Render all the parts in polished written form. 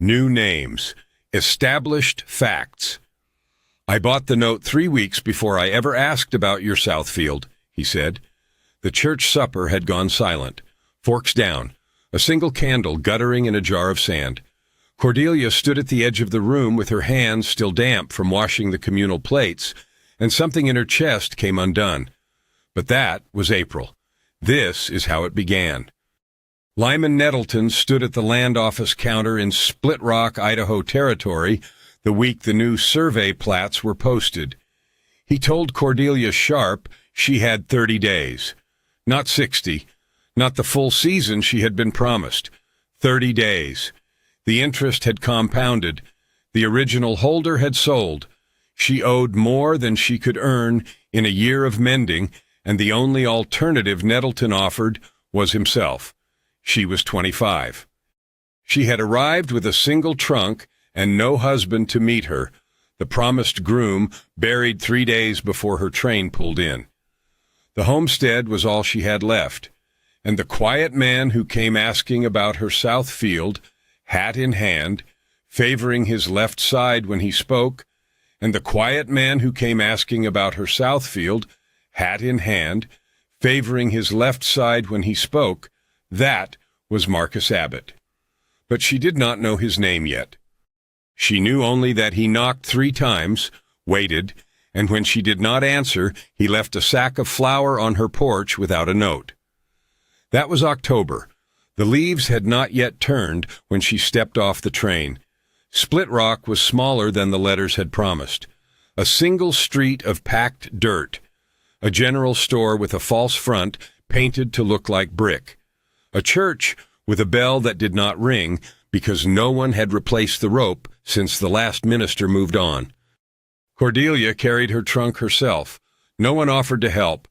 New names. Established facts. "I bought the note 3 weeks before I ever asked about your Southfield," he said. The church supper had gone silent. Forks down, a single candle guttering in a jar of sand. Cordelia stood at the edge of the room with her hands still damp from washing the communal plates, and something in her chest came undone. But that was April. This is how it began. Lyman Nettleton stood at the land office counter in Split Rock, Idaho Territory, the week the new survey plats were posted. He told Cordelia Sharpe she had 30 days. Not 60. Not the full season she had been promised. 30 days. The interest had compounded. The original holder had sold. She owed more than she could earn in a year of mending, and the only alternative Nettleton offered was himself. She was 25. She had arrived with a single trunk and no husband to meet her, the promised groom buried 3 days before her train pulled in. The homestead was all she had left, and the quiet man who came asking about her Southfield, hat in hand, favoring his left side when he spoke, and the quiet man who came asking about her Southfield, hat in hand, favoring his left side when he spoke, that was Marcus Abbott. But she did not know his name yet. She knew only that he knocked 3 times, waited, and when she did not answer, he left a sack of flour on her porch without a note. That was October. The leaves had not yet turned when she stepped off the train. Split Rock was smaller than the letters had promised. A single street of packed dirt. A general store with a false front painted to look like brick. A church with a bell that did not ring because no one had replaced the rope since the last minister moved on. Cordelia carried her trunk herself. No one offered to help.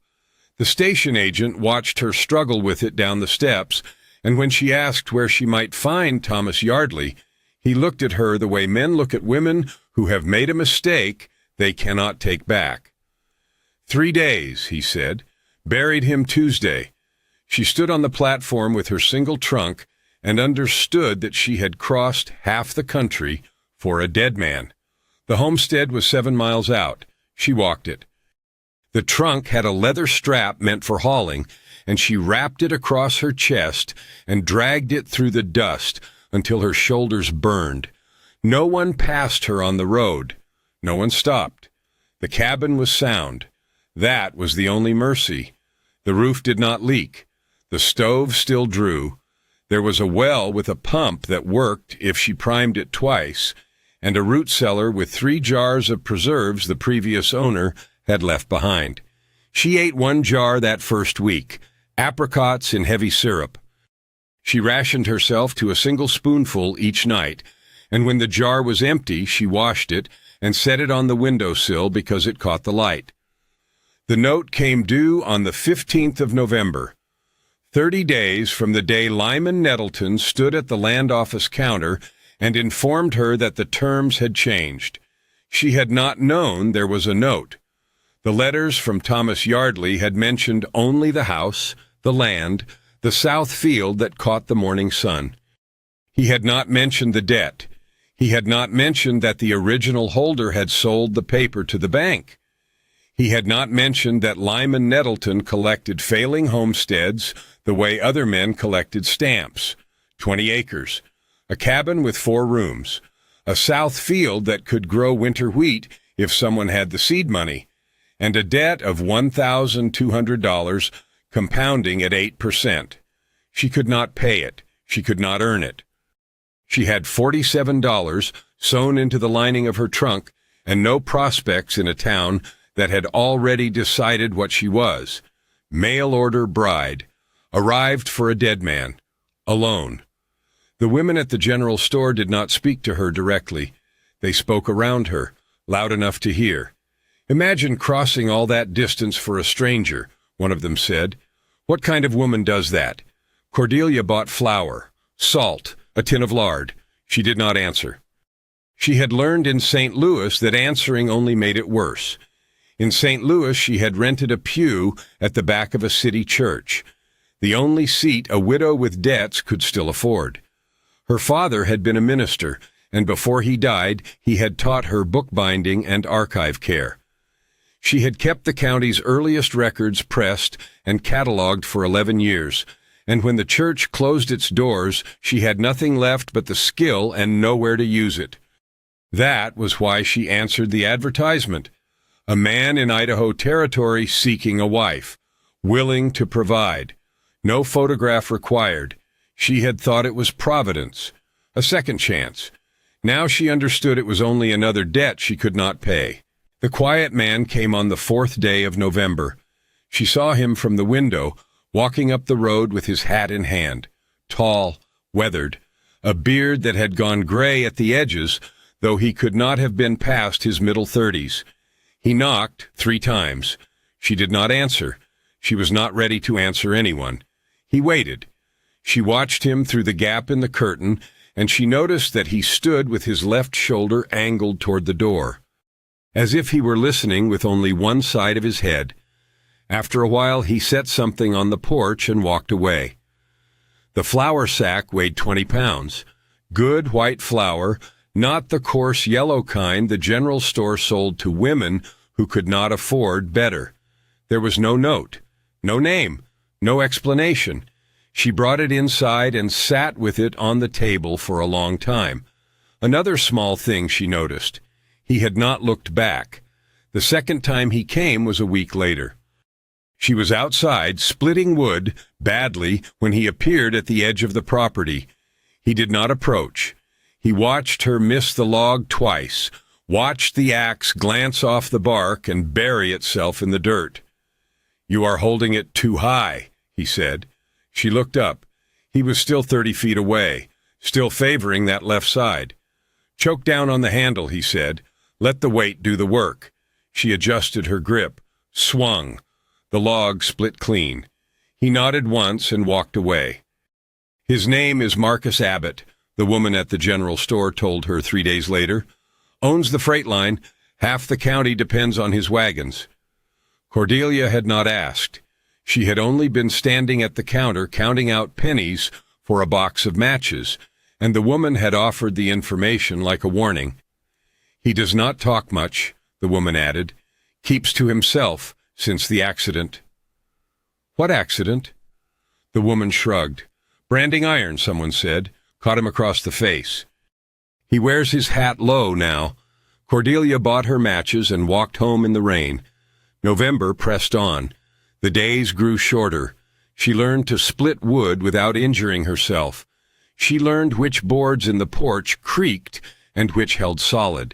The station agent watched her struggle with it down the steps, and when she asked where she might find Thomas Yardley, he looked at her the way men look at women who have made a mistake they cannot take back. 3 days, he said. Buried him Tuesday. She stood on the platform with her single trunk and understood that she had crossed half the country for a dead man. The homestead was 7 miles out. She walked it. The trunk had a leather strap meant for hauling, and she wrapped it across her chest and dragged it through the dust until her shoulders burned. No one passed her on the road. No one stopped. The cabin was sound. That was the only mercy. The roof did not leak. The stove still drew. There was a well with a pump that worked if she primed it twice, and a root cellar with 3 jars of preserves the previous owner had left behind. She ate 1 jar that first week, apricots in heavy syrup. She rationed herself to a single spoonful each night, and when the jar was empty, she washed it and set it on the windowsill because it caught the light. The note came due on the 15th of November. 30 days from the day Lyman Nettleton stood at the land office counter and informed her that the terms had changed. She had not known there was a note. The letters from Thomas Yardley had mentioned only the house, the land, the south field that caught the morning sun. He had not mentioned the debt. He had not mentioned that the original holder had sold the paper to the bank. He had not mentioned that Lyman Nettleton collected failing homesteads the way other men collected stamps. 20 acres, a cabin with 4 rooms, a south field that could grow winter wheat if someone had the seed money, and a debt of $1,200 compounding at 8%. She could not pay it. She could not earn it. She had $47 sewn into the lining of her trunk and no prospects in a town that had already decided what she was. Mail-order bride. Arrived for a dead man. Alone. The women at the general store did not speak to her directly. They spoke around her, loud enough to hear. "Imagine crossing all that distance for a stranger," one of them said. "What kind of woman does that?" Cordelia bought flour, salt, a tin of lard. She did not answer. She had learned in St. Louis that answering only made it worse. In St. Louis, she had rented a pew at the back of a city church, the only seat a widow with debts could still afford. Her father had been a minister, and before he died, he had taught her bookbinding and archive care. She had kept the county's earliest records pressed and cataloged for 11 years, and when the church closed its doors, she had nothing left but the skill and nowhere to use it. That was why she answered the advertisement. A man in Idaho Territory seeking a wife, willing to provide. No photograph required. She had thought it was Providence, a second chance. Now she understood it was only another debt she could not pay. The quiet man came on the 4th day of November. She saw him from the window, walking up the road with his hat in hand, tall, weathered, a beard that had gone gray at the edges, though he could not have been past his middle 30s. He knocked 3 times. She did not answer. She was not ready to answer anyone. He waited. She watched him through the gap in the curtain, and she noticed that he stood with his left shoulder angled toward the door, as if he were listening with only one side of his head. After a while, he set something on the porch and walked away. The flour sack weighed 20 pounds. Good white flour, not the coarse yellow kind the general store sold to women who could not afford better. There was no note, no name, no explanation. She brought it inside and sat with it on the table for a long time. Another small thing she noticed. He had not looked back. The second time he came was a week later. She was outside, splitting wood, badly, when he appeared at the edge of the property. He did not approach. He watched her miss the log twice, watched the axe glance off the bark and bury itself in the dirt. "You are holding it too high," he said. She looked up. He was still 30 feet away, still favoring that left side. "Choke down on the handle," he said. "Let the weight do the work." She adjusted her grip, swung. The log split clean. He nodded once and walked away. "His name is Marcus Abbott," the woman at the general store told her 3 days later. "Owns the freight line. Half the county depends on his wagons." Cordelia had not asked. She had only been standing at the counter counting out pennies for a box of matches, and the woman had offered the information like a warning. "He does not talk much," the woman added. "Keeps to himself since the accident." "What accident?" The woman shrugged. "Branding iron," someone said. "Caught him across the face. He wears his hat low now." Cordelia bought her matches and walked home in the rain. November pressed on. The days grew shorter. She learned to split wood without injuring herself. She learned which boards in the porch creaked and which held solid.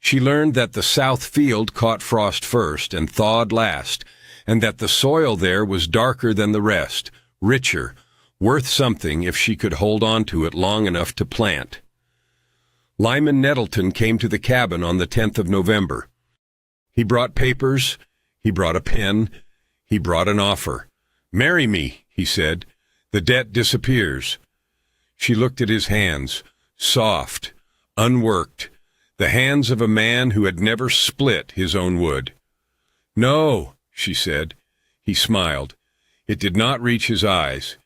She learned that the south field caught frost first and thawed last, and that the soil there was darker than the rest, richer, worth something if she could hold on to it long enough to plant. Lyman Nettleton came to the cabin on the 10th of November. He brought papers, he brought a pen, he brought an offer. "Marry me," he said. "The debt disappears." She looked at his hands, soft, unworked, the hands of a man who had never split his own wood. "No," she said. He smiled. It did not reach his eyes.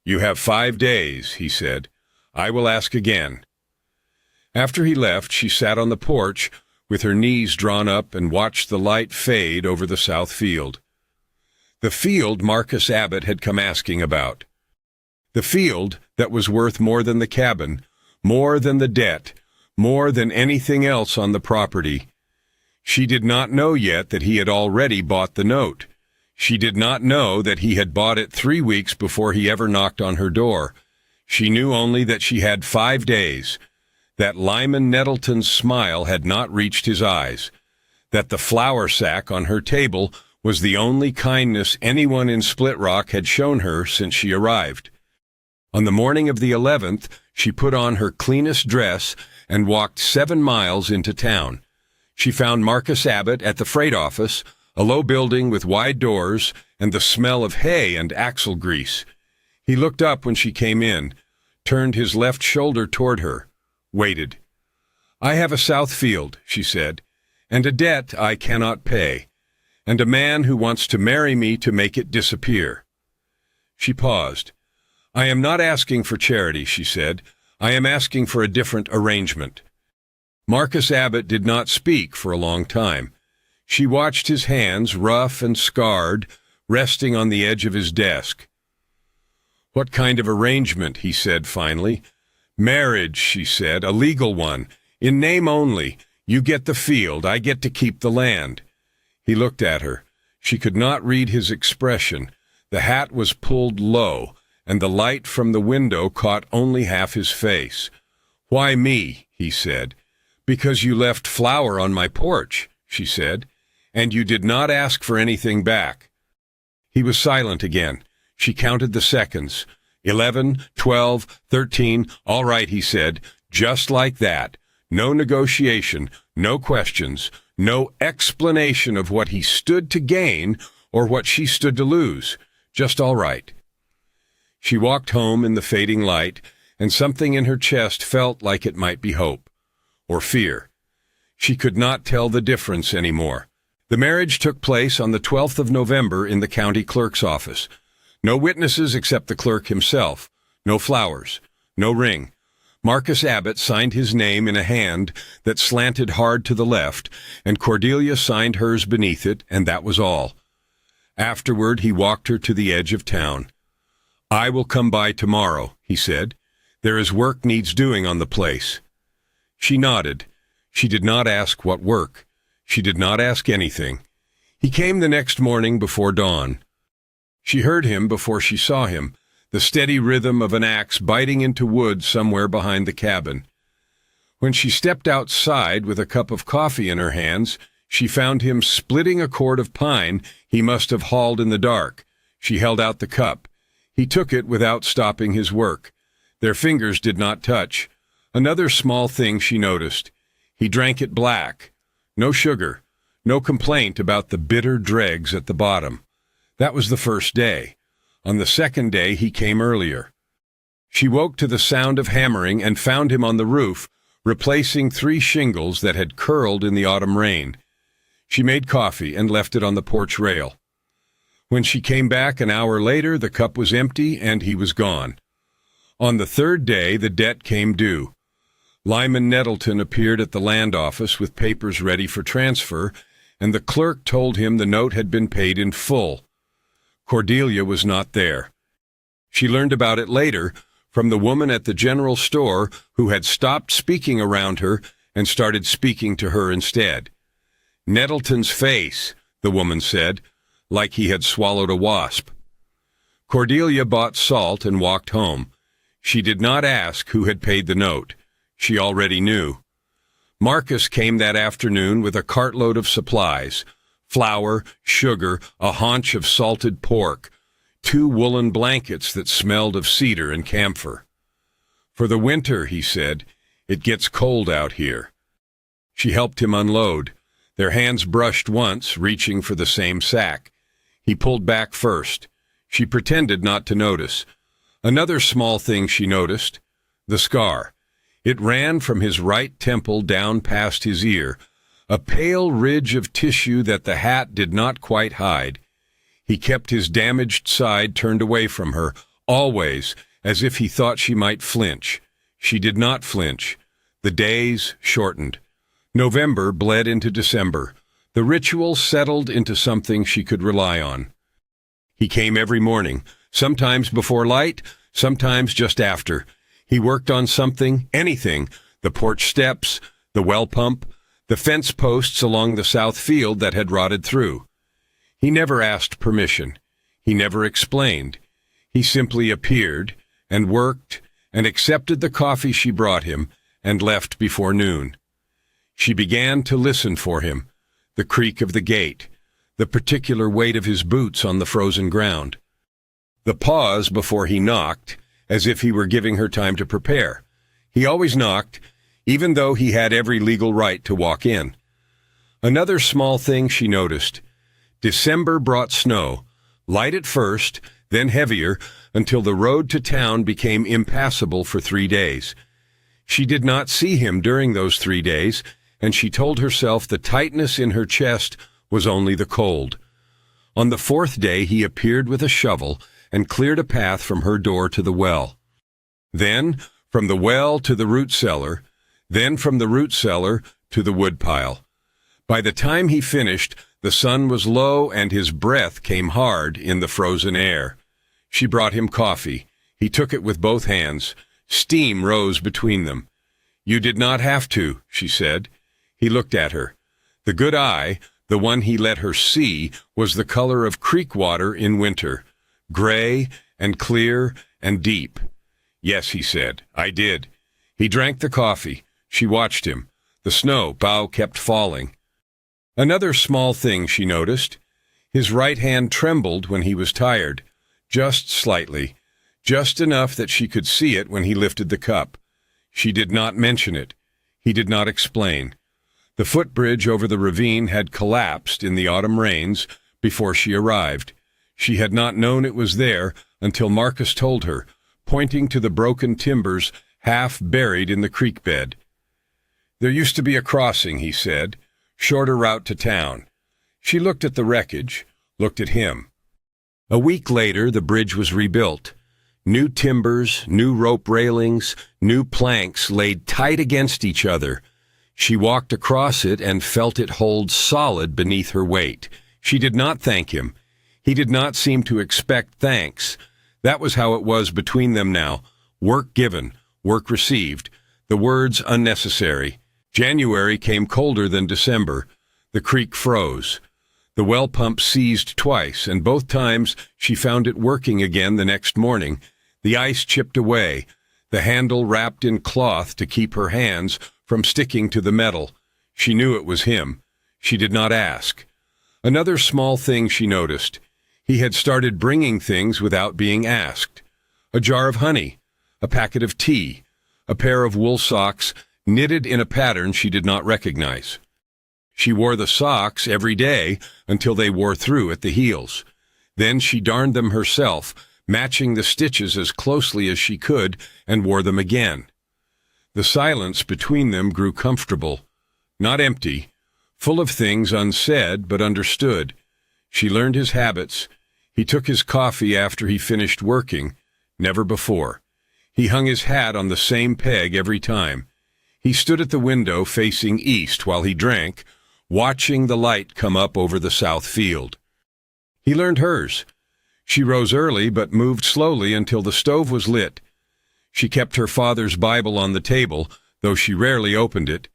"You have 5 days," he said. "I will ask again." After he left, she sat on the porch with her knees drawn up and watched the light fade over the south field. The field Marcus Abbott had come asking about. The field that was worth more than the cabin, more than the debt, more than anything else on the property. She did not know yet that he had already bought the note. She did not know that he had bought it 3 weeks before he ever knocked on her door. She knew only that she had 5 days, that Lyman Nettleton's smile had not reached his eyes, that the flour sack on her table was the only kindness anyone in Split Rock had shown her since she arrived. On the morning of the 11th, she put on her cleanest dress and walked 7 miles into town. She found Marcus Abbott at the freight office, a low building with wide doors and the smell of hay and axle grease. He looked up when she came in, turned his left shoulder toward her, waited. "I have a south field," she said, "and a debt I cannot pay, and a man who wants to marry me to make it disappear." She paused. "I am not asking for charity," she said. I am asking for a different arrangement." Marcus Abbott did not speak for a long time. She watched his hands, rough and scarred, resting on the edge of his desk. "What kind of arrangement?" he said finally. "Marriage," she said, "a legal one. In name only. You get the field, I get to keep the land." He looked at her. She could not read his expression. The hat was pulled low, and the light from the window caught only half his face. "Why me?" he said. "Because you left flour on my porch," she said, "and you did not ask for anything back." He was silent again. She counted the seconds. 11, 12, 13. "All right," he said, "just like that. No negotiation, no questions, no explanation of what he stood to gain or what she stood to lose. Just all right." She walked home in the fading light, and something in her chest felt like it might be hope or fear. She could not tell the difference anymore. The marriage took place on the 12th of November in the county clerk's office. No witnesses except the clerk himself. No flowers. No ring. Marcus Abbott signed his name in a hand that slanted hard to the left, and Cordelia signed hers beneath it, and that was all. Afterward, he walked her to the edge of town. "I will come by tomorrow," he said. "There is work needs doing on the place." She nodded. She did not ask what work. She did not ask anything. He came the next morning before dawn. She heard him before she saw him, the steady rhythm of an axe biting into wood somewhere behind the cabin. When she stepped outside with a cup of coffee in her hands, she found him splitting a cord of pine he must have hauled in the dark. She held out the cup. He took it without stopping his work. Their fingers did not touch. Another small thing she noticed. He drank it black. No sugar. No complaint about the bitter dregs at the bottom. That was the first day. On the second day he came earlier. She woke to the sound of hammering and found him on the roof, replacing 3 shingles that had curled in the autumn rain. She made coffee and left it on the porch rail. When she came back an hour later, the cup was empty and he was gone. On the third day, the debt came due. Lyman Nettleton appeared at the land office with papers ready for transfer, and the clerk told him the note had been paid in full. Cordelia was not there. She learned about it later from the woman at the general store who had stopped speaking around her and started speaking to her instead. "Nettleton's face," the woman said, like he had swallowed a wasp. Cordelia bought salt and walked home. She did not ask who had paid the note. She already knew. Marcus came that afternoon with a cartload of supplies: flour, sugar, a haunch of salted pork, 2 woolen blankets that smelled of cedar and camphor. "For the winter," he said, "it gets cold out here." She helped him unload. Their hands brushed once, reaching for the same sack. He pulled back first. She pretended not to notice. Another small thing she noticed: the scar. It ran from his right temple down past his ear, a pale ridge of tissue that the hat did not quite hide. He kept his damaged side turned away from her, always, as if he thought she might flinch. She did not flinch. The days shortened. November bled into December. The ritual settled into something she could rely on. He came every morning, sometimes before light, sometimes just after. He worked on something, anything: the porch steps, the well pump, the fence posts along the south field that had rotted through. He never asked permission. He never explained. He simply appeared and worked and accepted the coffee she brought him and left before noon. She began to listen for him: the creak of the gate, the particular weight of his boots on the frozen ground, the pause before he knocked, as if he were giving her time to prepare. He always knocked, even though he had every legal right to walk in. Another small thing she noticed: December brought snow, light at first, then heavier, until the road to town became impassable for 3 days. She did not see him during those 3 days, and she told herself the tightness in her chest was only the cold. On the 4th day he appeared with a shovel and cleared a path from her door to the well. Then, from the well to the root cellar, then from the root cellar to the woodpile. By the time he finished, the sun was low and his breath came hard in the frozen air. She brought him coffee. He took it with both hands. Steam rose between them. "You did not have to," she said. He looked at her. The good eye, the one he let her see, was the color of creek water in winter, gray and clear and deep. "Yes," he said, "I did." He drank the coffee. She watched him. The snow bow kept falling. Another small thing she noticed. His right hand trembled when he was tired, just slightly, just enough that she could see it when he lifted the cup. She did not mention it. He did not explain. The footbridge over the ravine had collapsed in the autumn rains before she arrived. She had not known it was there until Marcus told her, pointing to the broken timbers half buried in the creek bed. "There used to be a crossing," he said, "shorter route to town." She looked at the wreckage, looked at him. A week later, the bridge was rebuilt. New timbers, new rope railings, new planks laid tight against each other. She walked across it and felt it hold solid beneath her weight. She did not thank him. He did not seem to expect thanks. That was how it was between them now. Work given, work received, the words unnecessary. January came colder than December. The creek froze. The well pump seized twice, and both times she found it working again the next morning. The ice chipped away, the handle wrapped in cloth to keep her hands from sticking to the metal. She knew it was him. She did not ask. Another small thing she noticed. He had started bringing things without being asked. A jar of honey, a packet of tea, a pair of wool socks knitted in a pattern she did not recognize. She wore the socks every day until they wore through at the heels. Then she darned them herself, matching the stitches as closely as she could, and wore them again. The silence between them grew comfortable, not empty, full of things unsaid but understood. She learned his habits. He took his coffee after he finished working, never before. He hung his hat on the same peg every time. He stood at the window facing east while he drank, watching the light come up over the south field. He learned hers. She rose early but moved slowly until the stove was lit. She kept her father's Bible on the table, though she rarely opened it.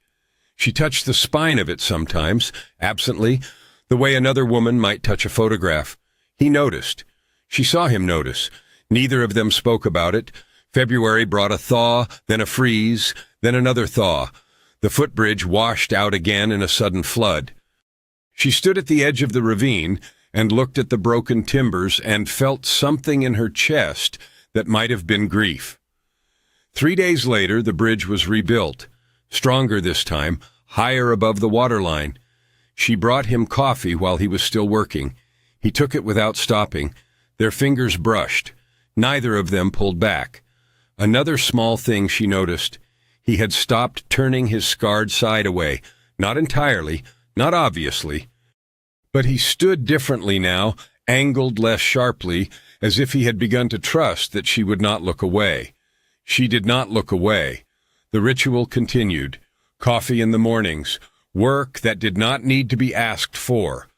She touched the spine of it sometimes, absently, the way another woman might touch a photograph. He noticed. She saw him notice. Neither of them spoke about it. February brought a thaw, then a freeze, then another thaw. The footbridge washed out again in a sudden flood. She stood at the edge of the ravine and looked at the broken timbers and felt something in her chest that might have been grief. 3 days later, the bridge was rebuilt, stronger this time, higher above the waterline. She brought him coffee while he was still working. He took it without stopping. Their fingers brushed. Neither of them pulled back. Another small thing she noticed. He had stopped turning his scarred side away, not entirely, not obviously. But he stood differently now, angled less sharply, as if he had begun to trust that she would not look away. She did not look away. The ritual continued. Coffee in the mornings, work that did not need to be asked for.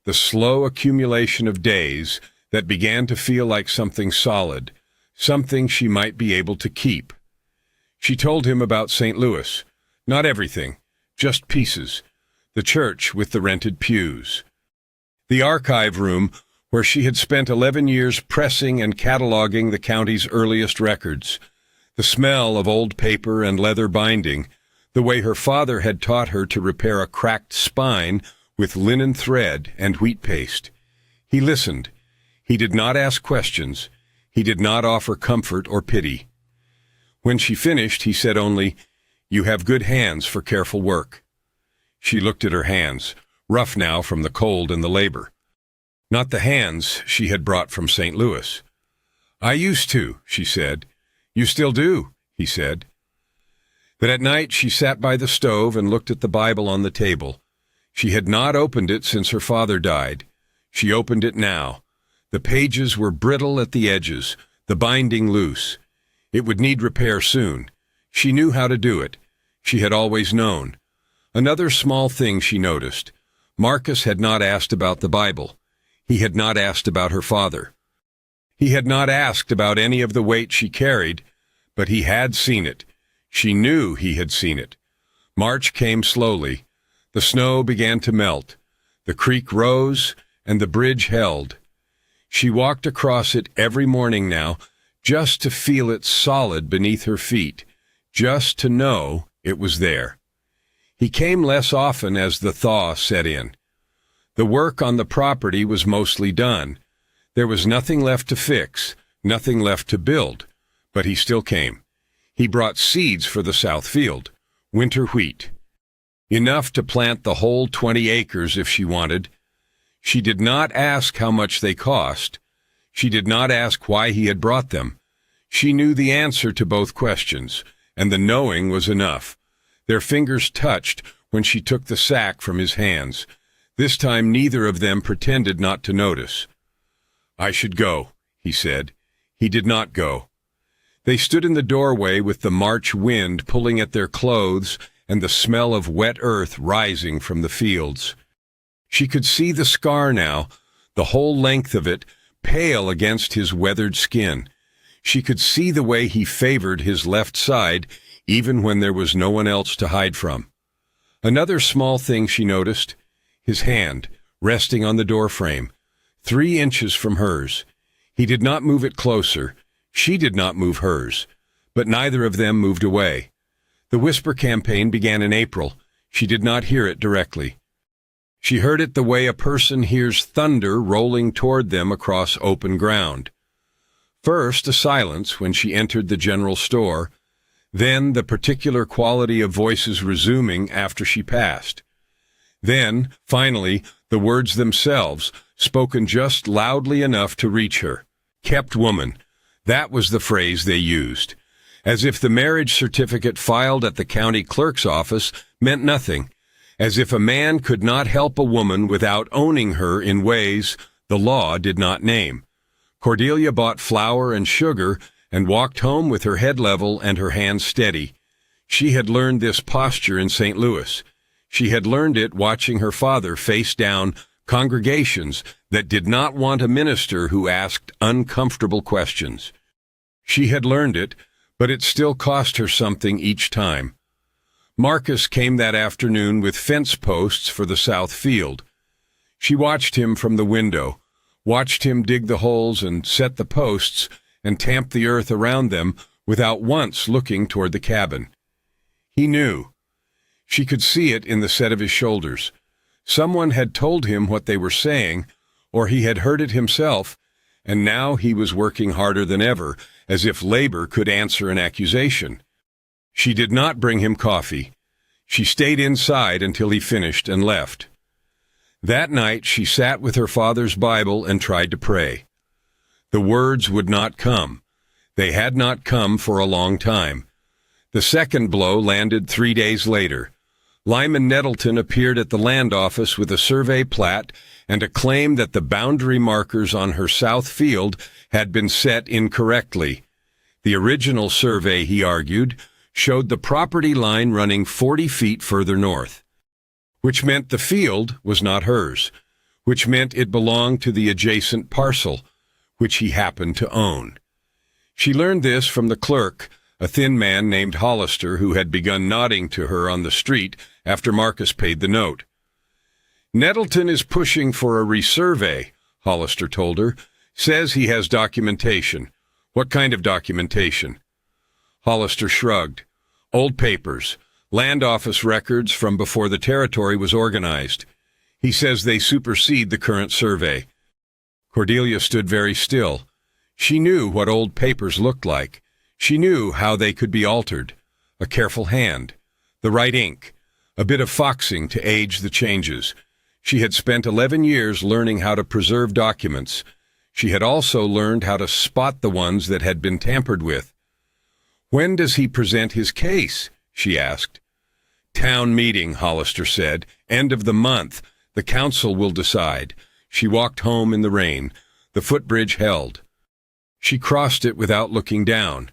The slow accumulation of days that began to feel like something solid, something she might be able to keep. She told him about St. Louis. Not everything, just pieces. The church with the rented pews. The archive room where she had spent 11 years pressing and cataloging the county's earliest records. The smell of old paper and leather binding, the way her father had taught her to repair a cracked spine with linen thread and wheat paste. He listened. He did not ask questions. He did not offer comfort or pity. When she finished, he said only, "You have good hands for careful work." She looked at her hands, rough now from the cold and the labor. Not the hands she had brought from St. Louis. "I used to," she said. "You still do," he said. But at night she sat by the stove and looked at the Bible on the table. She had not opened it since her father died. She opened it now. The pages were brittle at the edges, the binding loose. It would need repair soon. She knew how to do it. She had always known. Another small thing she noticed. Marcus had not asked about the Bible. He had not asked about her father. He had not asked about any of the weight she carried, but he had seen it. She knew he had seen it. March came slowly. The snow began to melt. The creek rose, and the bridge held. She walked across it every morning now, just to feel it solid beneath her feet, just to know it was there. He came less often as the thaw set in. The work on the property was mostly done. There was nothing left to fix, nothing left to build, but he still came. He brought seeds for the south field, winter wheat. Enough to plant the whole 20 acres if she wanted. She did not ask how much they cost. She did not ask why he had brought them. She knew the answer to both questions, and the knowing was enough. Their fingers touched when she took the sack from his hands. This time neither of them pretended not to notice. "I should go," he said. He did not go. They stood in the doorway with the March wind pulling at their clothes and the smell of wet earth rising from the fields. She could see the scar now, the whole length of it, pale against his weathered skin. She could see the way he favored his left side, even when there was no one else to hide from. Another small thing she noticed, his hand, resting on the doorframe, 3 inches from hers. He did not move it closer. She did not move hers, but neither of them moved away. The whisper campaign began in April. She did not hear it directly. She heard it the way a person hears thunder rolling toward them across open ground. First, a silence when she entered the general store, then the particular quality of voices resuming after she passed. Then, finally, the words themselves, spoken just loudly enough to reach her. "Kept woman." That was the phrase they used. As if the marriage certificate filed at the county clerk's office meant nothing. As if a man could not help a woman without owning her in ways the law did not name. Cordelia bought flour and sugar and walked home with her head level and her hands steady. She had learned this posture in St. Louis. She had learned it watching her father face down congregations that did not want a minister who asked uncomfortable questions. She had learned it, but it still cost her something each time. Marcus came that afternoon with fence posts for the south field. She watched him from the window, watched him dig the holes and set the posts and tamp the earth around them without once looking toward the cabin. He knew. She could see it in the set of his shoulders. Someone had told him what they were saying, or he had heard it himself, and now he was working harder than ever, as if labor could answer an accusation. She did not bring him coffee. She stayed inside until he finished and left. That night she sat with her father's Bible and tried to pray. The words would not come. They had not come for a long time. The second blow landed 3 days later. Lyman Nettleton appeared at the land office with a survey plat and a claim that the boundary markers on her south field had been set incorrectly. The original survey, he argued, showed the property line running 40 feet further north, which meant the field was not hers, which meant it belonged to the adjacent parcel, which he happened to own. She learned this from the clerk, a thin man named Hollister, who had begun nodding to her on the street after Marcus paid the note. "Nettleton is pushing for a resurvey," Hollister told her. "Says he has documentation." "What kind of documentation?" Hollister shrugged. "Old papers, land office records from before the territory was organized. He says they supersede the current survey." Cordelia stood very still. She knew what old papers looked like. She knew how they could be altered. A careful hand, the right ink, a bit of foxing to age the changes. She had spent 11 years learning how to preserve documents. She had also learned how to spot the ones that had been tampered with. "When does he present his case?" she asked. "Town meeting," Hollister said. "End of the month. The council will decide." She walked home in the rain. The footbridge held. She crossed it without looking down.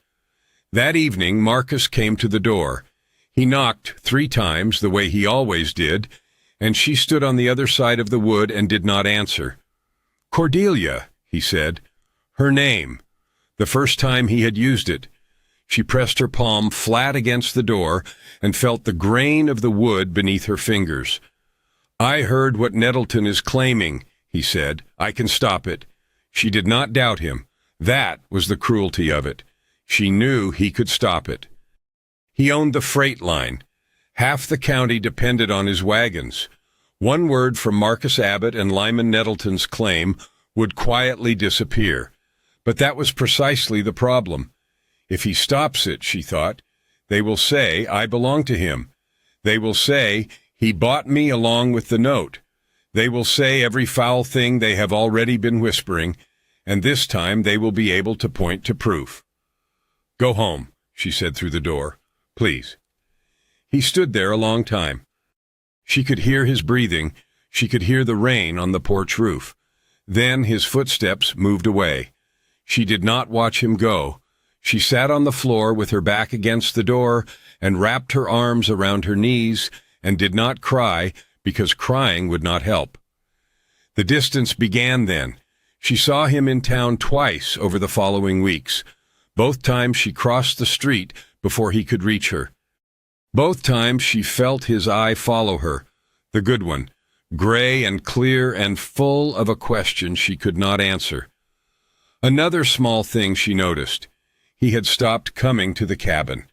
That evening, Marcus came to the door. He knocked 3 times, the way he always did, and she stood on the other side of the wood and did not answer. "Cordelia," he said. Her name. The first time he had used it. She pressed her palm flat against the door and felt the grain of the wood beneath her fingers. "I heard what Nettleton is claiming," he said. "I can stop it." She did not doubt him. That was the cruelty of it. She knew he could stop it. He owned the freight line. Half the county depended on his wagons. One word from Marcus Abbott and Lyman Nettleton's claim would quietly disappear. But that was precisely the problem. If he stops it, she thought, they will say I belong to him. They will say he bought me along with the note. They will say every foul thing they have already been whispering, and this time they will be able to point to proof. "Go home," she said through the door. "Please." He stood there a long time. She could hear his breathing. She could hear the rain on the porch roof. Then his footsteps moved away. She did not watch him go. She sat on the floor with her back against the door and wrapped her arms around her knees and did not cry because crying would not help. The distance began then. She saw him in town twice over the following weeks. Both times she crossed the street before he could reach her. Both times she felt his eye follow her, the good one, gray and clear and full of a question she could not answer. Another small thing she noticed. He had stopped coming to the cabin.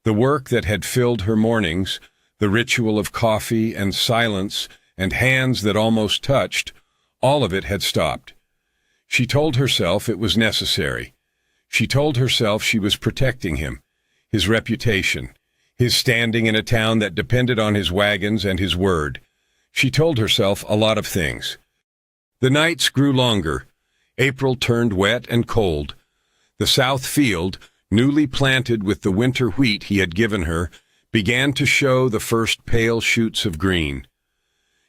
The work that had filled her mornings, the ritual of coffee and silence and hands that almost touched, all of it had stopped. She told herself it was necessary. She told herself she was protecting him, his reputation, his standing in a town that depended on his wagons and his word. She told herself a lot of things. The nights grew longer. April turned wet and cold. The south field, newly planted with the winter wheat he had given her, began to show the first pale shoots of green.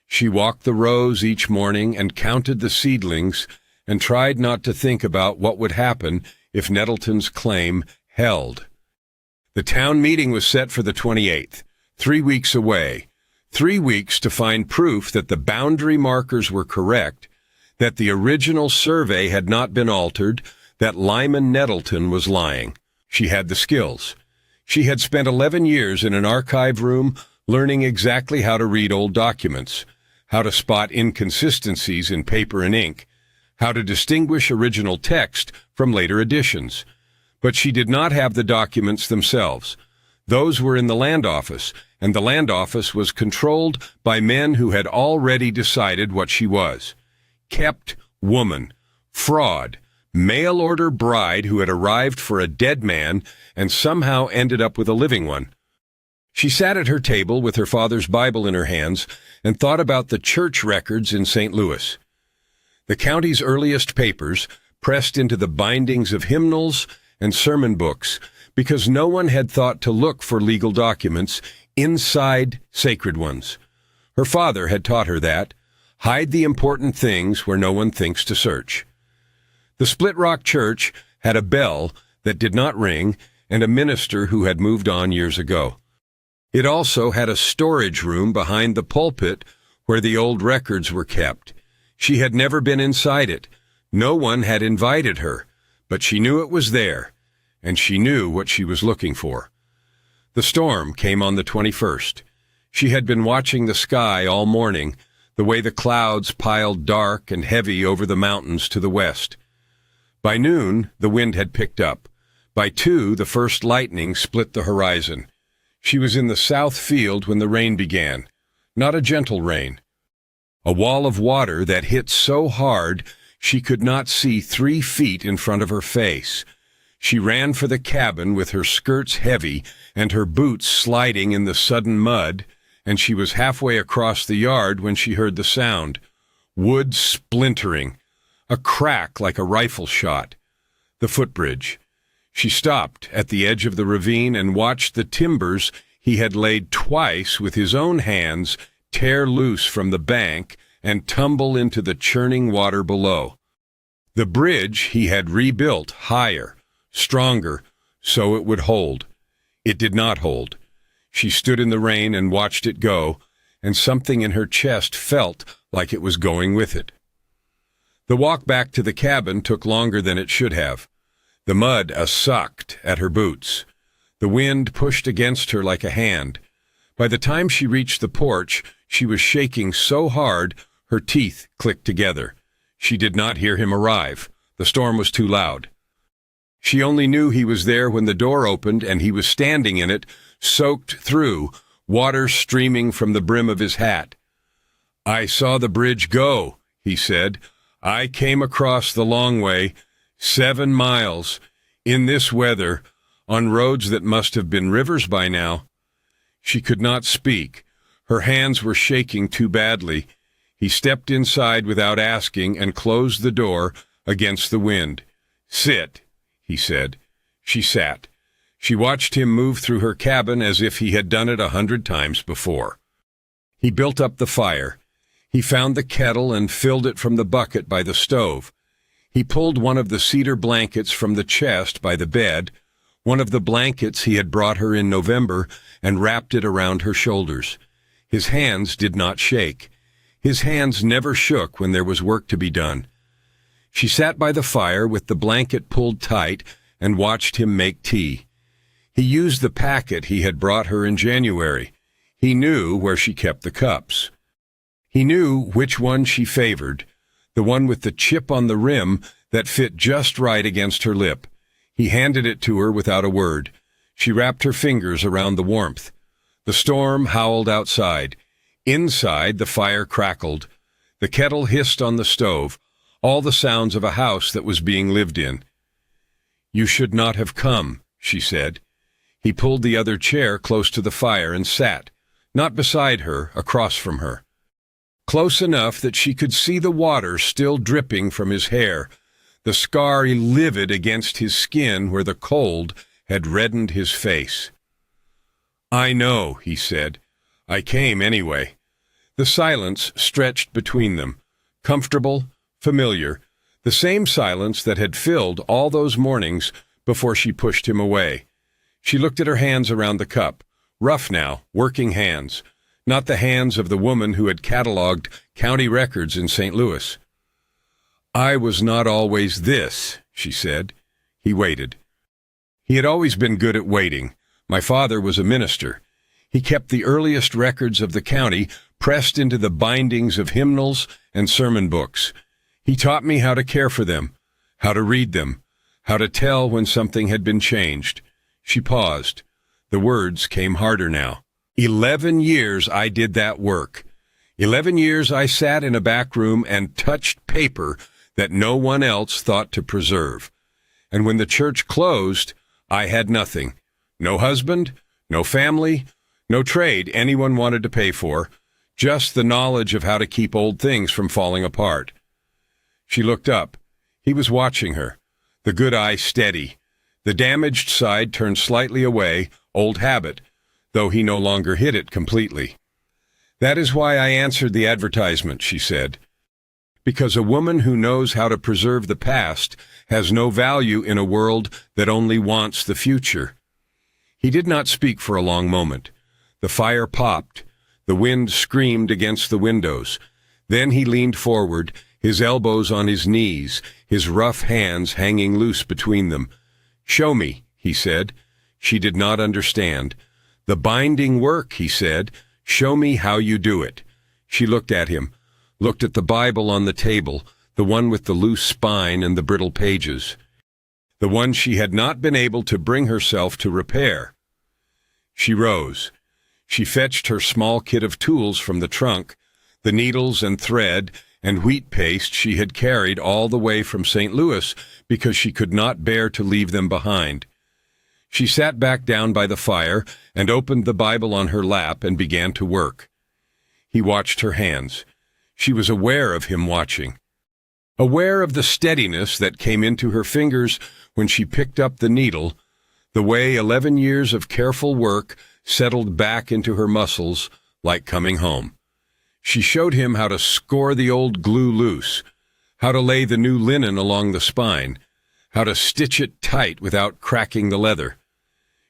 She walked the rows each morning and counted the seedlings and tried not to think about what would happen if Nettleton's claim held. The town meeting was set for the 28th, 3 weeks away. 3 weeks to find proof that the boundary markers were correct, that the original survey had not been altered, that Lyman Nettleton was lying. She had the skills. She had spent 11 years in an archive room learning exactly how to read old documents, how to spot inconsistencies in paper and ink, how to distinguish original text from later editions. But she did not have the documents themselves. Those were in the land office, and the land office was controlled by men who had already decided what she was. Kept woman, fraud, mail-order bride who had arrived for a dead man and somehow ended up with a living one. She sat at her table with her father's Bible in her hands and thought about the church records in St. Louis. The county's earliest papers pressed into the bindings of hymnals and sermon books because no one had thought to look for legal documents inside sacred ones. Her father had taught her that. Hide the important things where no one thinks to search. The Split Rock Church had a bell that did not ring and a minister who had moved on years ago. It also had a storage room behind the pulpit where the old records were kept. She had never been inside it. No one had invited her, but she knew it was there, and she knew what she was looking for. The storm came on the 21st. She had been watching the sky all morning, the way the clouds piled dark and heavy over the mountains to the west. By noon, the wind had picked up. By 2, the first lightning split the horizon. She was in the south field when the rain began. Not a gentle rain. A wall of water that hit so hard she could not see 3 feet in front of her face. She ran for the cabin with her skirts heavy and her boots sliding in the sudden mud, and she was halfway across the yard when she heard the sound. Wood splintering. A crack like a rifle shot. The footbridge. She stopped at the edge of the ravine and watched the timbers he had laid twice with his own hands tear loose from the bank and tumble into the churning water below. The bridge he had rebuilt higher, stronger, so it would hold. It did not hold. She stood in the rain and watched it go, and something in her chest felt like it was going with it. The walk back to the cabin took longer than it should have. The mud sucked at her boots. The wind pushed against her like a hand. By the time she reached the porch, she was shaking so hard her teeth clicked together. She did not hear him arrive. The storm was too loud. She only knew he was there when the door opened and he was standing in it, soaked through, water streaming from the brim of his hat. "I saw the bridge go," he said. "I came across the long way, 7 miles, in this weather, on roads that must have been rivers by now." She could not speak. Her hands were shaking too badly. He stepped inside without asking and closed the door against the wind. "Sit," he said. She sat. She watched him move through her cabin as if he had done it 100 times before. He built up the fire. He found the kettle and filled it from the bucket by the stove. He pulled one of the cedar blankets from the chest by the bed, one of the blankets he had brought her in November, and wrapped it around her shoulders. His hands did not shake. His hands never shook when there was work to be done. She sat by the fire with the blanket pulled tight and watched him make tea. He used the packet he had brought her in January. He knew where she kept the cups. He knew which one she favored, the one with the chip on the rim that fit just right against her lip. He handed it to her without a word. She wrapped her fingers around the warmth. The storm howled outside. Inside, the fire crackled. The kettle hissed on the stove, all the sounds of a house that was being lived in. "You should not have come," she said. He pulled the other chair close to the fire and sat, not beside her, across from her. Close enough that she could see the water still dripping from his hair, the scar livid against his skin where the cold had reddened his face. "I know," he said. "I came anyway." The silence stretched between them, comfortable, familiar, the same silence that had filled all those mornings before she pushed him away. She looked at her hands around the cup, rough now, working hands, not the hands of the woman who had cataloged county records in St. Louis. "I was not always this," she said. He waited. He had always been good at waiting. My father was a minister. He kept the earliest records of the county pressed into the bindings of hymnals and sermon books. He taught me how to care for them, how to read them, how to tell when something had been changed. She paused. The words came harder now. 11 years I did that work. 11 years I sat in a back room and touched paper that no one else thought to preserve. And when the church closed, I had nothing. No husband, no family, no trade anyone wanted to pay for, just the knowledge of how to keep old things from falling apart. She looked up. He was watching her, the good eye steady. The damaged side turned slightly away, old habit, though he no longer hid it completely. "That is why I answered the advertisement," she said. "Because a woman who knows how to preserve the past has no value in a world that only wants the future." He did not speak for a long moment. The fire popped. The wind screamed against the windows. Then he leaned forward, his elbows on his knees, his rough hands hanging loose between them. "Show me," he said. She did not understand. "The binding work," he said. "Show me how you do it." She looked at him, looked at the Bible on the table, the one with the loose spine and the brittle pages, the one she had not been able to bring herself to repair. She rose. She fetched her small kit of tools from the trunk, the needles and thread and wheat paste she had carried all the way from St. Louis because she could not bear to leave them behind. She sat back down by the fire and opened the Bible on her lap and began to work. He watched her hands. She was aware of him watching, aware of the steadiness that came into her fingers when she picked up the needle, the way 11 years of careful work settled back into her muscles like coming home. She showed him how to score the old glue loose, how to lay the new linen along the spine, how to stitch it tight without cracking the leather.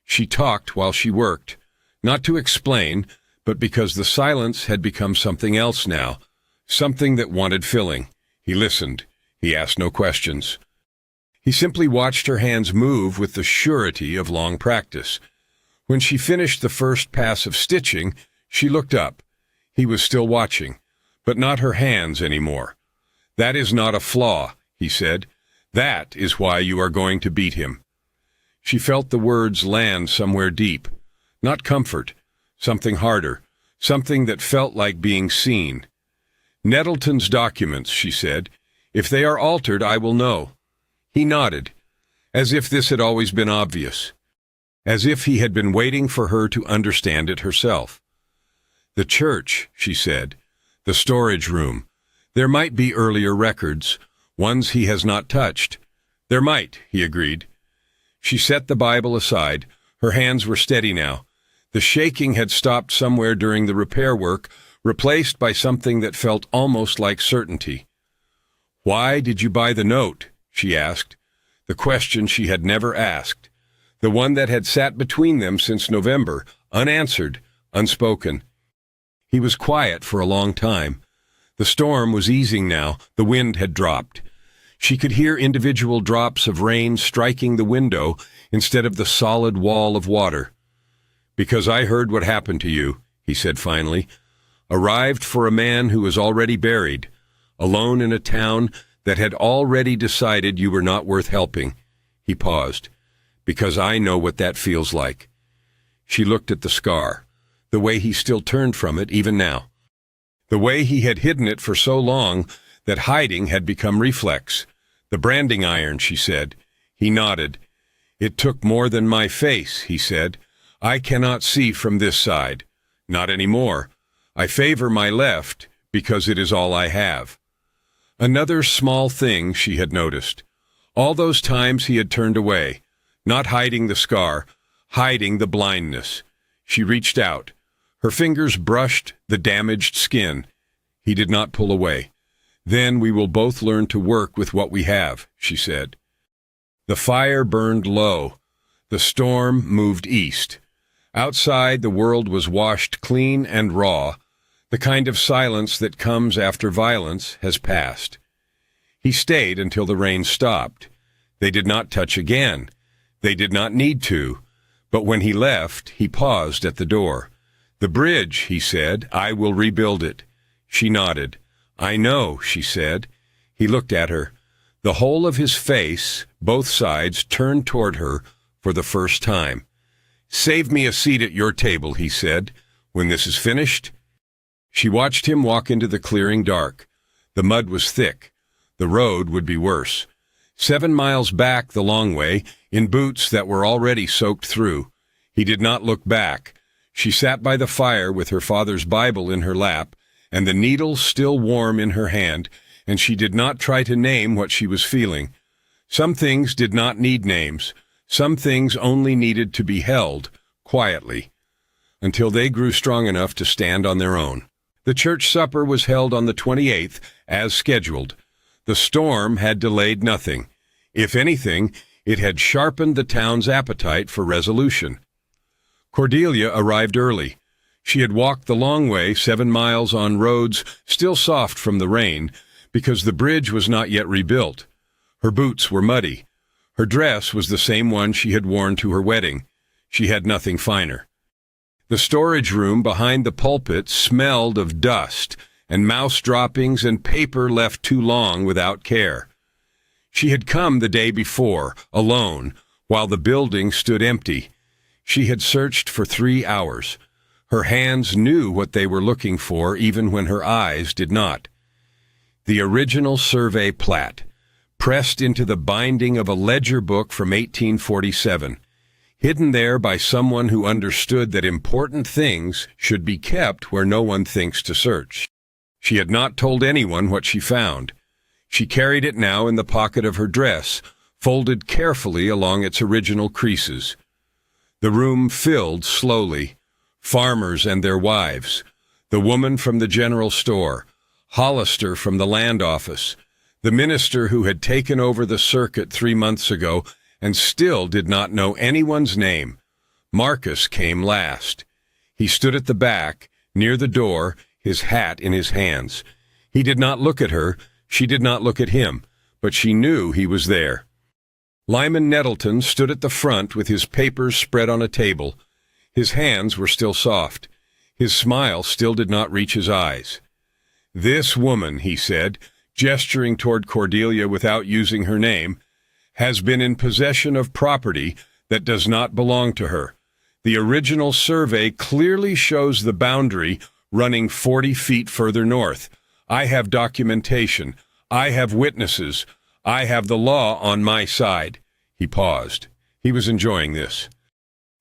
She talked while she worked, not to explain, but because the silence had become something else now, something that wanted filling. He listened. He asked no questions. He simply watched her hands move with the surety of long practice. When she finished the first pass of stitching, she looked up. He was still watching, but not her hands anymore. "That is not a flaw," he said. "That is why you are going to beat him." She felt the words land somewhere deep. Not comfort, something harder, something that felt like being seen. "Nettleton's documents," she said. "If they are altered, I will know." He nodded, as if this had always been obvious, as if he had been waiting for her to understand it herself. "The church," she said, "the storage room. There might be earlier records, ones he has not touched." "There might," he agreed. She set the Bible aside. Her hands were steady now. The shaking had stopped somewhere during the repair work, replaced by something that felt almost like certainty. "Why did you buy the note?" she asked, the question she had never asked, the one that had sat between them since November, unanswered, unspoken. He was quiet for a long time. The storm was easing now. The wind had dropped. She could hear individual drops of rain striking the window instead of the solid wall of water. "Because I heard what happened to you," he said finally. "Arrived for a man who was already buried, alone in a town that had already decided you were not worth helping." He paused. "Because I know what that feels like." She looked at the scar, the way he still turned from it even now, the way he had hidden it for so long that hiding had become reflex. "The branding iron," she said. He nodded. "It took more than my face," he said. "I cannot see from this side. Not anymore. I favor my left because it is all I have." Another small thing she had noticed. All those times he had turned away, not hiding the scar, hiding the blindness. She reached out. Her fingers brushed the damaged skin. He did not pull away. "Then we will both learn to work with what we have," she said. The fire burned low. The storm moved east. Outside, the world was washed clean and raw. The kind of silence that comes after violence has passed. He stayed until the rain stopped. They did not touch again. They did not need to. But when he left, he paused at the door. "The bridge," he said, "I will rebuild it." She nodded. "I know," she said. He looked at her. The whole of his face, both sides, turned toward her for the first time. "Save me a seat at your table," he said, "when this is finished." She watched him walk into the clearing dark. The mud was thick. The road would be worse. 7 miles back the long way, in boots that were already soaked through. He did not look back. She sat by the fire with her father's Bible in her lap, and the needle still warm in her hand, and she did not try to name what she was feeling. Some things did not need names. Some things only needed to be held, quietly, until they grew strong enough to stand on their own. The church supper was held on the 28th, as scheduled. The storm had delayed nothing. If anything, it had sharpened the town's appetite for resolution. Cordelia arrived early. She had walked the long way, 7 miles on roads still soft from the rain, because the bridge was not yet rebuilt. Her boots were muddy. Her dress was the same one she had worn to her wedding. She had nothing finer. The storage room behind the pulpit smelled of dust and mouse droppings and paper left too long without care. She had come the day before, alone, while the building stood empty. She had searched for 3 hours. Her hands knew what they were looking for even when her eyes did not. The original survey plat, pressed into the binding of a ledger book from 1847, hidden there by someone who understood that important things should be kept where no one thinks to search. She had not told anyone what she found. She carried it now in the pocket of her dress, folded carefully along its original creases. The room filled slowly. Farmers and their wives, the woman from the general store, Hollister from the land office, The minister who had taken over the circuit 3 months ago and still did not know anyone's name. Marcus came last. He stood at the back, near the door, his hat in his hands. He did not look at her, she did not look at him, but she knew he was there. Lyman Nettleton stood at the front with his papers spread on a table. His hands were still soft. His smile still did not reach his eyes. "This woman," he said, gesturing toward Cordelia without using her name, "has been in possession of property that does not belong to her. The original survey clearly shows the boundary running 40 feet further north. I have documentation. I have witnesses. I have the law on my side." He paused. He was enjoying this.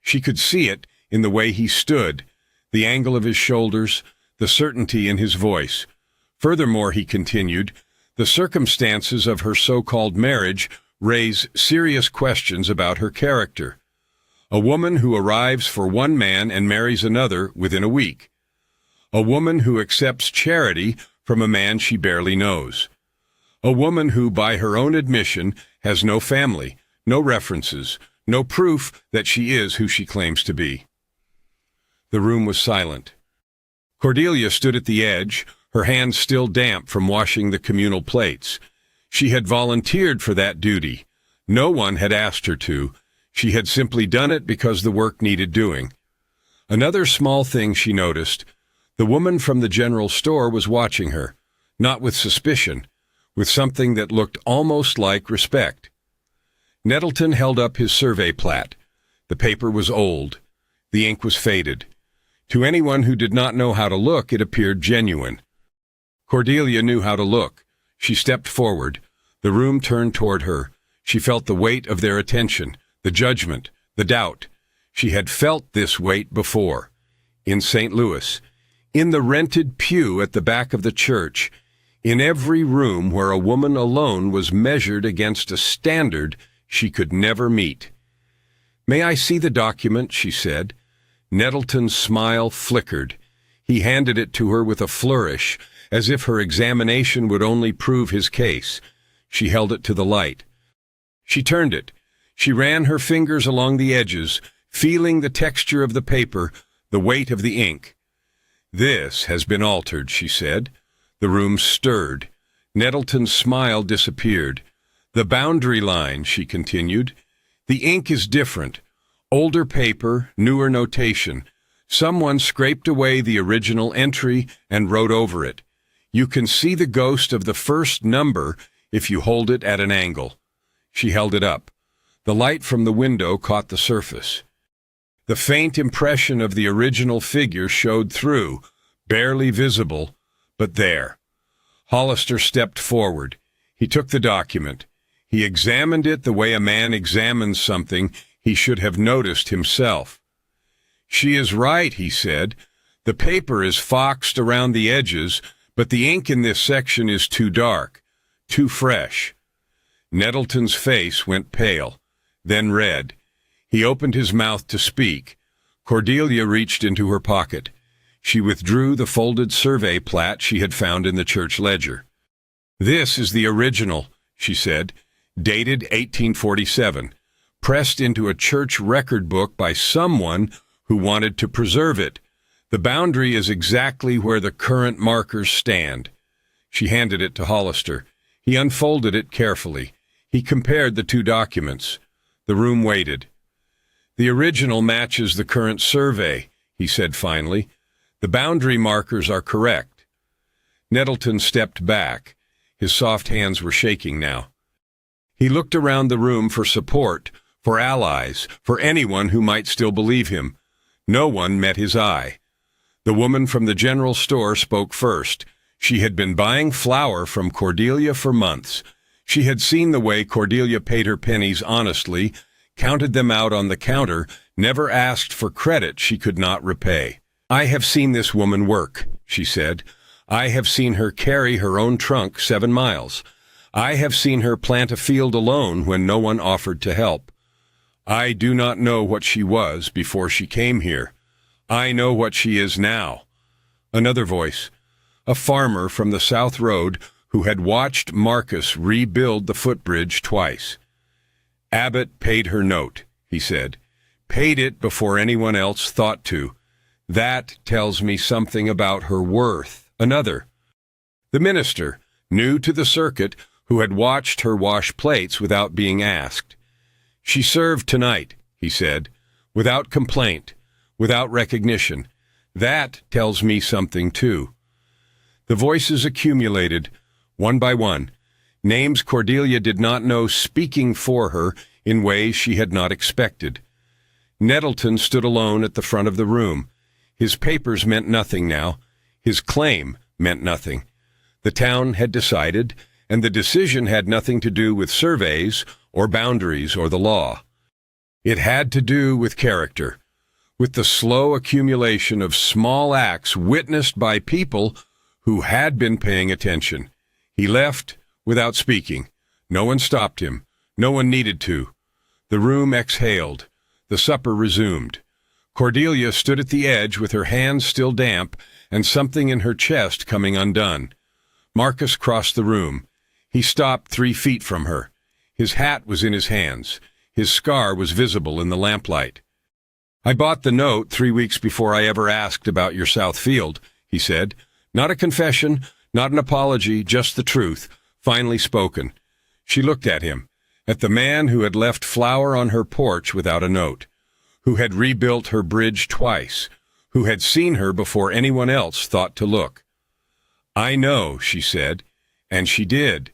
She could see it in the way he stood, the angle of his shoulders, the certainty in his voice. Furthermore, he continued, the circumstances of her so-called marriage raise serious questions about her character. A woman who arrives for one man and marries another within a week. A woman who accepts charity from a man she barely knows. A woman who, by her own admission, has no family, no references, no proof that she is who she claims to be. The room was silent. Cordelia stood at the edge, her hands still damp from washing the communal plates. She had volunteered for that duty. No one had asked her to. She had simply done it because the work needed doing. Another small thing she noticed, the woman from the general store was watching her, not with suspicion, with something that looked almost like respect. Nettleton held up his survey plat. The paper was old. The ink was faded. To anyone who did not know how to look, it appeared genuine. Cordelia knew how to look. She stepped forward. The room turned toward her. She felt the weight of their attention, the judgment, the doubt. She had felt this weight before. In St. Louis, in the rented pew at the back of the church, in every room where a woman alone was measured against a standard she could never meet. "May I see the document?" she said. Nettleton's smile flickered. He handed it to her with a flourish, as if her examination would only prove his case. She held it to the light. She turned it. She ran her fingers along the edges, feeling the texture of the paper, the weight of the ink. "This has been altered," she said. The room stirred. Nettleton's smile disappeared. "The boundary line," she continued. "The ink is different. Older paper, newer notation. Someone scraped away the original entry and wrote over it. You can see the ghost of the first number if you hold it at an angle." She held it up. The light from the window caught the surface. The faint impression of the original figure showed through, barely visible, but there. Hollister stepped forward. He took the document. He examined it the way a man examines something he should have noticed himself. "She is right," he said. "The paper is foxed around the edges, but the ink in this section is too dark, too fresh." Nettleton's face went pale, then red. He opened his mouth to speak. Cordelia reached into her pocket. She withdrew the folded survey plat she had found in the church ledger. "This is the original," she said, "dated 1847, pressed into a church record book by someone who wanted to preserve it. The boundary is exactly where the current markers stand." She handed it to Hollister. He unfolded it carefully. He compared the two documents. The room waited. "The original matches the current survey," he said finally. "The boundary markers are correct." Nettleton stepped back. His soft hands were shaking now. He looked around the room for support, for allies, for anyone who might still believe him. No one met his eye. The woman from the general store spoke first. She had been buying flour from Cordelia for months. She had seen the way Cordelia paid her pennies honestly, counted them out on the counter, never asked for credit she could not repay. "I have seen this woman work," she said. "I have seen her carry her own trunk 7 miles. I have seen her plant a field alone when no one offered to help. I do not know what she was before she came here. I know what she is now." Another voice. A farmer from the South Road who had watched Marcus rebuild the footbridge twice. Abbott paid her note, he said. Paid it before anyone else thought to. That tells me something about her worth. Another. The minister, new to the circuit, who had watched her wash plates without being asked. She served tonight, he said, without complaint, without recognition. That tells me something, too. The voices accumulated, one by one, names Cordelia did not know speaking for her in ways she had not expected. Nettleton stood alone at the front of the room. His papers meant nothing now. His claim meant nothing. The town had decided, and the decision had nothing to do with surveys or boundaries or the law. It had to do with character, with the slow accumulation of small acts witnessed by people who had been paying attention. He left without speaking. No one stopped him. No one needed to. The room exhaled. The supper resumed. Cordelia stood at the edge with her hands still damp and something in her chest coming undone. Marcus crossed the room. He stopped 3 feet from her. His hat was in his hands. His scar was visible in the lamplight. I bought the note 3 weeks before I ever asked about your south field, he said. Not a confession, not an apology, just the truth, finally spoken. She looked at him, at the man who had left flour on her porch without a note, who had rebuilt her bridge twice, who had seen her before anyone else thought to look. I know, she said, and she did.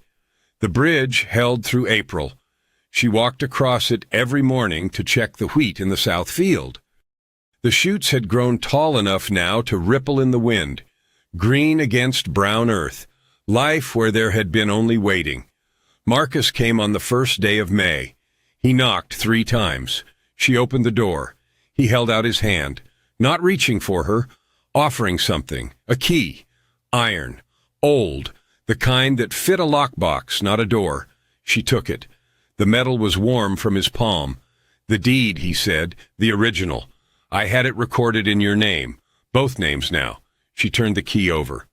The bridge held through April. She walked across it every morning to check the wheat in the south field. The shoots had grown tall enough now to ripple in the wind, green against brown earth, life where there had been only waiting. Marcus came on the first day of May. He knocked 3 times. She opened the door. He held out his hand, not reaching for her, offering something, a key, iron, old, the kind that fit a lockbox, not a door. She took it. The metal was warm from his palm. The deed, he said, the original. I had it recorded in your name, both names now. She turned the key over.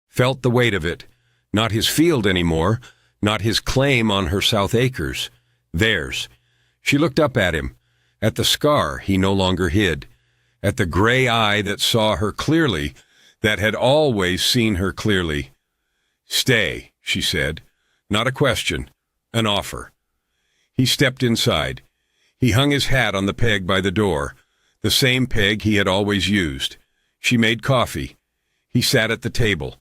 Felt the weight of it. Not his field anymore, not his claim on her south acres. Theirs. She looked up at him, at the scar he no longer hid, at the gray eye that saw her clearly, that had always seen her clearly. Stay, she said. Not a question, an offer. He stepped inside. He hung his hat on the peg by the door, the same peg he had always used. She made coffee. He sat at the table.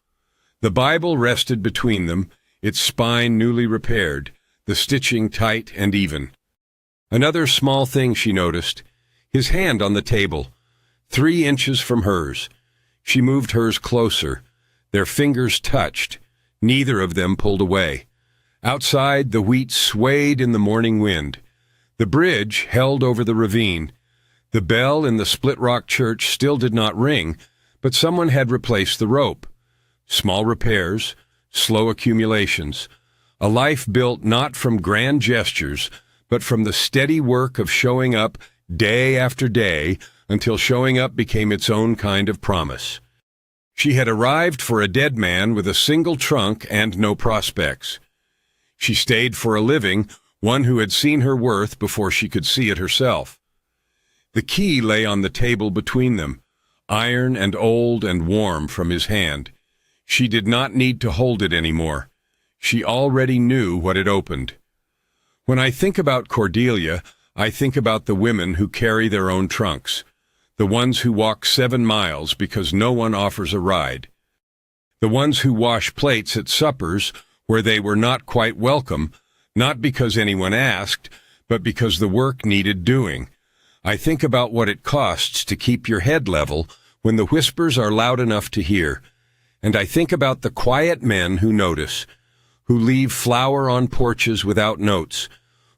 The Bible rested between them, its spine newly repaired, the stitching tight and even. Another small thing she noticed, his hand on the table, 3 inches from hers. She moved hers closer. Their fingers touched. Neither of them pulled away. Outside, the wheat swayed in the morning wind. The bridge held over the ravine. The bell in the Split Rock Church still did not ring, but someone had replaced the rope. Small repairs, slow accumulations. A life built not from grand gestures, but from the steady work of showing up day after day until showing up became its own kind of promise. She had arrived for a dead man with a single trunk and no prospects. She stayed for a living, one who had seen her worth before she could see it herself. The key lay on the table between them, iron and old and warm from his hand. She did not need to hold it anymore. She already knew what it opened. When I think about Cordelia, I think about the women who carry their own trunks, the ones who walk 7 miles because no one offers a ride, the ones who wash plates at suppers where they were not quite welcome, not because anyone asked, but because the work needed doing. I think about what it costs to keep your head level when the whispers are loud enough to hear, and I think about the quiet men who notice, who leave flour on porches without notes,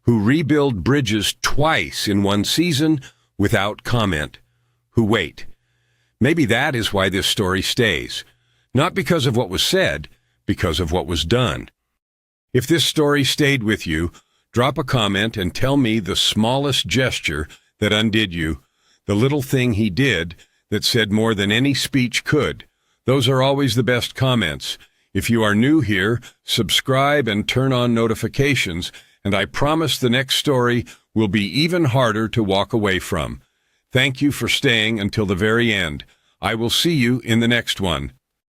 who rebuild bridges twice in one season without comment, who wait. Maybe that is why this story stays, not because of what was said, because of what was done. If this story stayed with you, drop a comment and tell me the smallest gesture that undid you, the little thing he did that said more than any speech could. Those are always the best comments. If you are new here, subscribe and turn on notifications, and I promise the next story will be even harder to walk away from. Thank you for staying until the very end. I will see you in the next one.